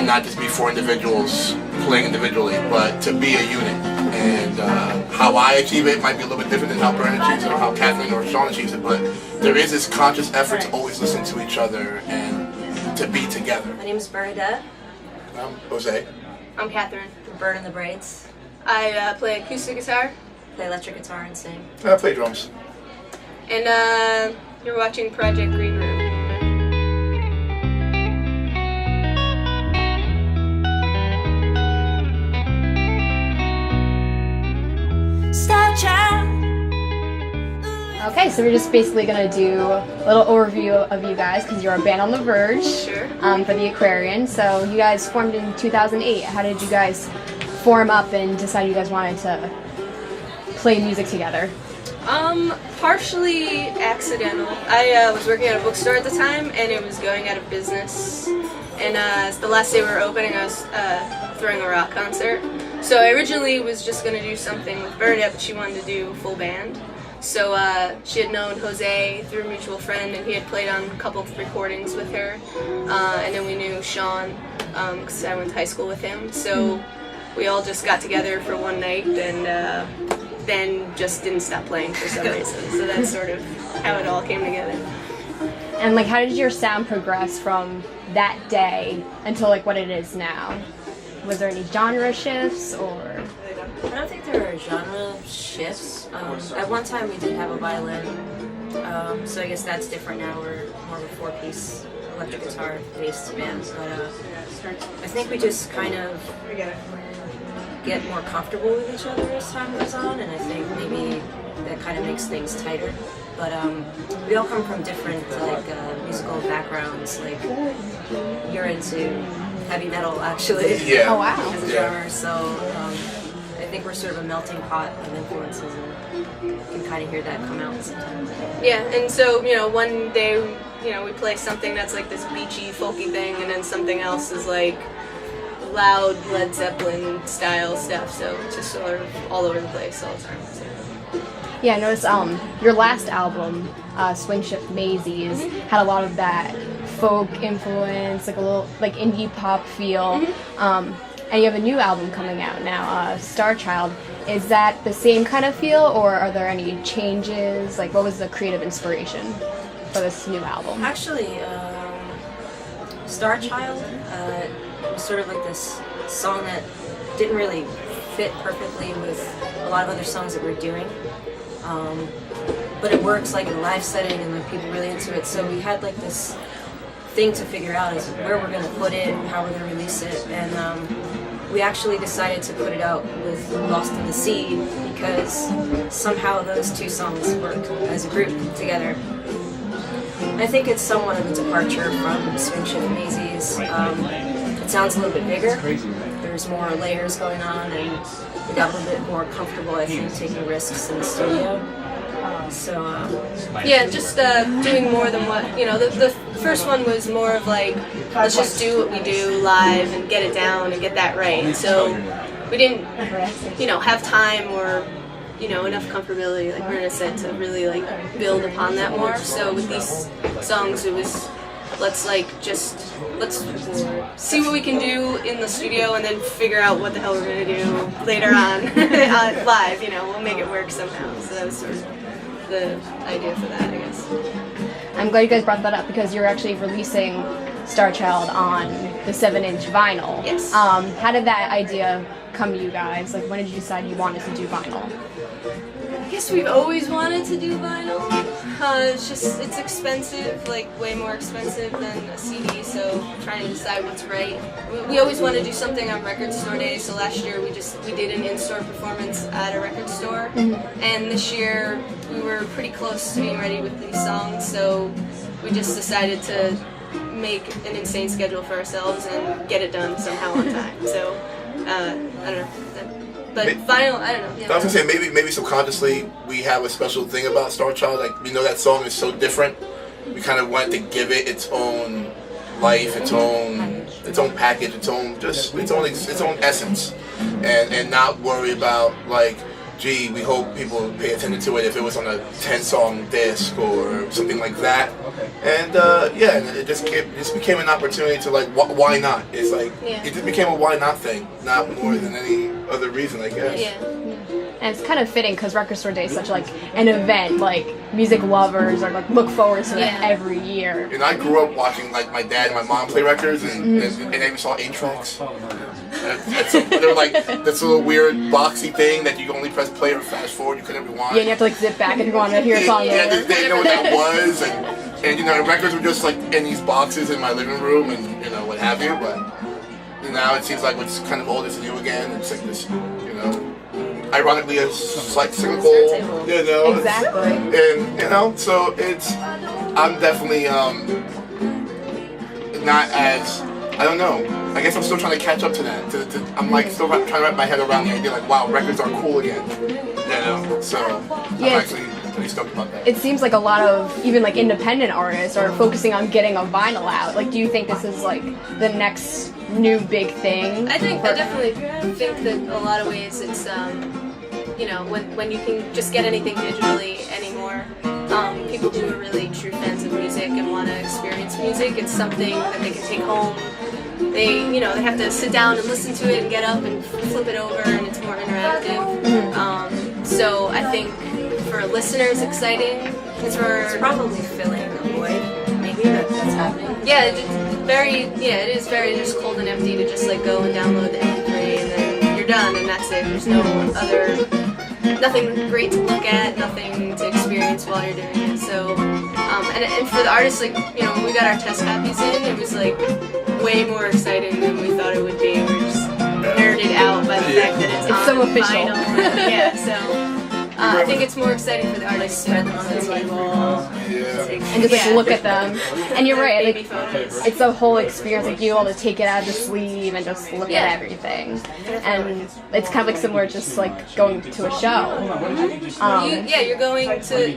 not just be four individuals playing individually, but to be a unit. And how I achieve it might be a little bit different than how Bern achieves it or how Catherine or Sean achieves it, but there is this conscious effort to always listen to each other and to be together. My name is Bernadette. I'm Jose. I'm Catherine. Bern the Brights. I play acoustic guitar. Play electric guitar and sing. I play drums. And you're watching Project Greenroom. Okay, so we're just basically going to do a little overview of you guys because you're a band on the verge for the Aquarian. So you guys formed in 2008. How did you guys form up and decide you guys wanted to play music together? Partially accidental. I was working at a bookstore at the time and it was going out of business. And the last day we were opening, I was throwing a rock concert. So I originally was just going to do something with Bernadette, but she wanted to do full band. So she had known Jose through a mutual friend, and he had played on a couple of recordings with her. And then we knew Sean, because I went to high school with him. So we all just got together for one night, and then just didn't stop playing for some reason. So that's sort of how it all came together. And like, how did your sound progress from that day until like what it is now? Was there any genre shifts or? I don't think there are genre shifts. At one time we did have a violin, so I guess that's different now. We're more of a four-piece electric guitar-based band. But I think we just kind of get more comfortable with each other as time goes on, and I think maybe that kind of makes things tighter. But we all come from different musical backgrounds. Like you're into heavy metal, actually. Yeah. Oh wow. As a drummer, so. I think we're sort of a melting pot of influences, and you can kind of hear that come out sometimes. Yeah, and so, one day, we play something that's like this beachy, folky thing, and then something else is like loud Led Zeppelin style stuff, so it's just sort of all over the place all the time. So. Yeah, I noticed your last album, Swing Shift Maisies, had a lot of that folk influence, like a little like indie pop feel. And you have a new album coming out now, Star Child. Is that the same kind of feel, or are there any changes? Like, what was the creative inspiration for this new album? Actually, Star Child was sort of like this song that didn't really fit perfectly with a lot of other songs that we're doing. But it works like in a live setting, and like people really into it. So we had like this thing to figure out is where we're going to put it, how we're going to release it, and we actually decided to put it out with Lost in the Sea because somehow those two songs work as a group together. I think it's somewhat of a departure from Swing Shift Maisies. It sounds a little bit bigger, there's more layers going on, and we got a little bit more comfortable, I think, taking risks in the studio. So yeah, just doing more than what the first one was more of like, let's just do what we do live and get it down and get that right. So we didn't have time or enough comfortability, like Bernadette said, to really like build upon that more. So with these songs, it was let's see what we can do in the studio and then figure out what the hell we're gonna do later on live. We'll make it work somehow. So that was sort of the idea for that, I guess. I'm glad you guys brought that up because you're actually releasing Star Child on the 7-inch vinyl. Yes. How did that idea come to you guys? Like, when did you decide you wanted to do vinyl? I guess we've always wanted to do vinyl. It's expensive, like way more expensive than a CD, so trying to decide what's right. We always want to do something on record store days, so last year we did an in-store performance at a record store, and this year we were pretty close to being ready with these songs, so we just decided to make an insane schedule for ourselves and get it done somehow on time. So, I don't know. But vinyl, I don't know. Yeah. I was gonna say maybe subconsciously we have a special thing about Star Child. Like we know that song is so different. We kind of wanted to give it its own life, its own package, its own essence, and not worry about like gee, we hope people would pay attention to it if it was on a 10-song disc or something like that. And yeah, and it just became an opportunity to like, why not? It's like, it just became a why not thing, not more than any other reason, I guess. Yeah. And it's kind of fitting because Record Store Day is such like an event. Like music lovers are like look forward to it every year. And I grew up watching like my dad and my mom play records, and I even saw 8-tracks. They were like this little weird boxy thing that you only press play or fast forward. You couldn't rewind. Yeah, and you have to like zip back if you want to hear a song. Yeah, they didn't know what that was, and you know, records were just like in these boxes in my living room, and you know what have you. But now it seems like what's kind of old is new again. It's like this, you know. Ironically, it's like cyclical, you know. Exactly. And you know, so I'm definitely not as, I don't know. I guess I'm still trying to catch up to that. I'm like still trying to wrap my head around the idea like, wow, records are cool again. You know, so I'm actually pretty stoked about that. It seems like a lot of even like independent artists are focusing on getting a vinyl out. Like, do you think this is like the next new big thing? I definitely think that a lot of ways it's you know, when you can just get anything digitally anymore, people who are really true fans of music and want to experience music, it's something that they can take home. They, you know, they have to sit down and listen to it and get up and flip it over, and it's more interactive. So I think for listeners, exciting. It's probably filling a void. Maybe that's happening. Yeah, it is very just cold and empty to just like go and download the MP3 and then you're done and that's it. There's no nothing great to look at, nothing to experience while you're doing it. So, and for the artists, like, you know, when we got our test copies in, it was like way more exciting than we thought it would be. We're just nerded out by the fact that it's on so official. vinyl. Yeah, so. I think it's more exciting for the artists to Spread them on the table. And just like look at them. And you're right, baby like photos. it's a whole experience, like you able to take it out of the sleeve and just look at everything. And it's kind of like similar, just like going to a show.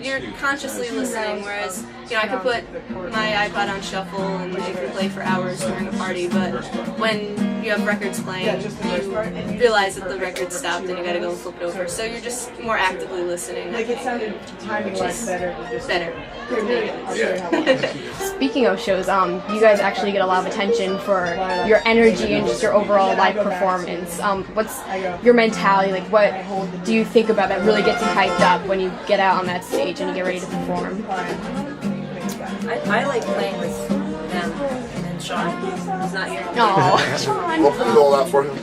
You're consciously listening, whereas, you know, I could put my iPod on shuffle and it can play for hours during a party, but when you have records playing, you realize that the record stopped and you gotta go and flip it over. So you're just more actively listening, I think, which is better. Speaking of shows, you guys actually get a lot of attention for your energy and just your overall live performance. What's your mentality? Like, what do you think about that really gets you hyped up when you get out on that stage and you get ready to perform? I like playing with them and then Sean. He's not here. Aw, Sean. We'll put it all out for him.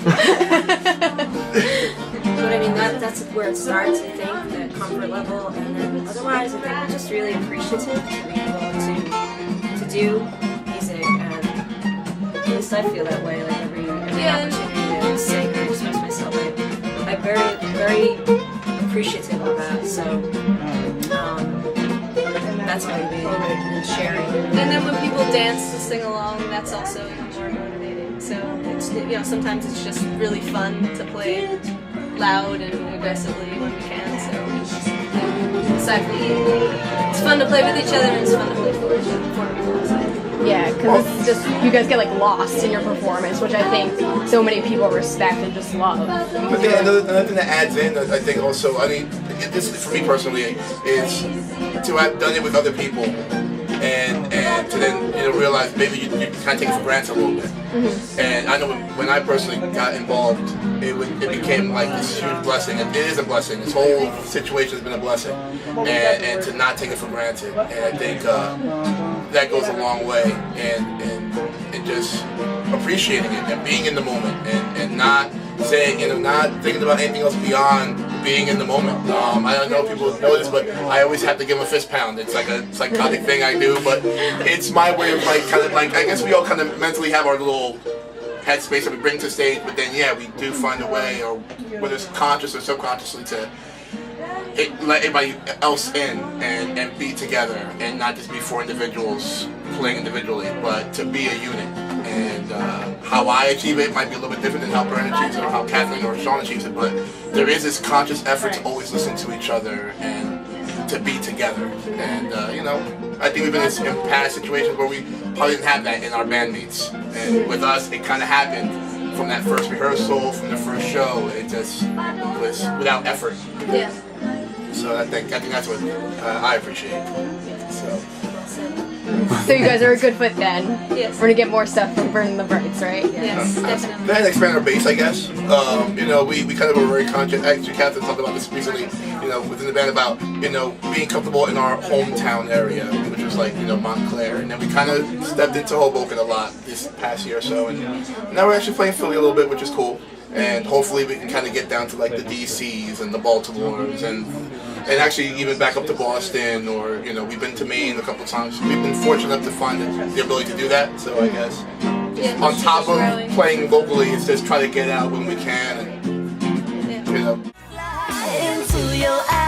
But I mean, that's where it starts, I think, the comfort level, and then otherwise, I think I'm just really appreciative to be able to do music, and at least I feel that way, like every opportunity to sing or express myself, I'm very, very appreciative of that, so that's motivating and sharing. And then when people dance and sing along, that's also even more motivating. So it's, you know, sometimes it's just really fun to play loud and aggressively when we can. So aside from it's fun to play with each other and it's fun to play for people. Yeah, because it's just, you guys get like lost in your performance, which I think so many people respect and just love. But another thing that adds in, I think also, I mean, this is for me personally, is to have done it with other people and to then, you know, realize maybe you kind of take it for granted a little bit. And I know when I personally got involved, it became like this huge blessing. It is a blessing. This whole situation has been a blessing, and to not take it for granted. And I think that goes a long way, and just appreciating it and being in the moment and not saying, you know, not thinking about anything else beyond being in the moment. I don't know if people know this, but I always have to give a fist pound. It's like a psychotic thing I do, but it's my way of like kind of like, I guess we all kind of mentally have our little headspace that we bring to stage, but then yeah, we do find a way, or whether it's conscious or subconsciously, to let everybody else in and be together, and not just be four individuals playing individually, but to be a unit. And how I achieve it might be a little bit different than how Bern achieves it, or how Kathleen or Sean achieves it, but there is this conscious effort to always listen to each other and to be together. And you know, I think we've been in past situations where we probably didn't have that in our bandmates, and with us it kind of happened from that first rehearsal, from the first show, it just was without effort. Yeah. So I think that's what I appreciate. So. So you guys are a good fit then. Yes. We're gonna get more stuff from Bern the Brights, right? Yes, definitely. Then expand our base, I guess. You know, we kind of were very conscious. Actually, Catherine talked about this recently. You know, within the band about being comfortable in our hometown area, which was like Montclair, and then we kind of stepped into Hoboken a lot this past year or so, and now we're actually playing Philly a little bit, which is cool. And hopefully we can kind of get down to like the DCs and the Baltimores and actually even back up to Boston, or we've been to Maine a couple times. We've been fortunate enough to find the ability to do that. So I guess on top of playing locally, it's just try to get out when we can, and Into your eyes.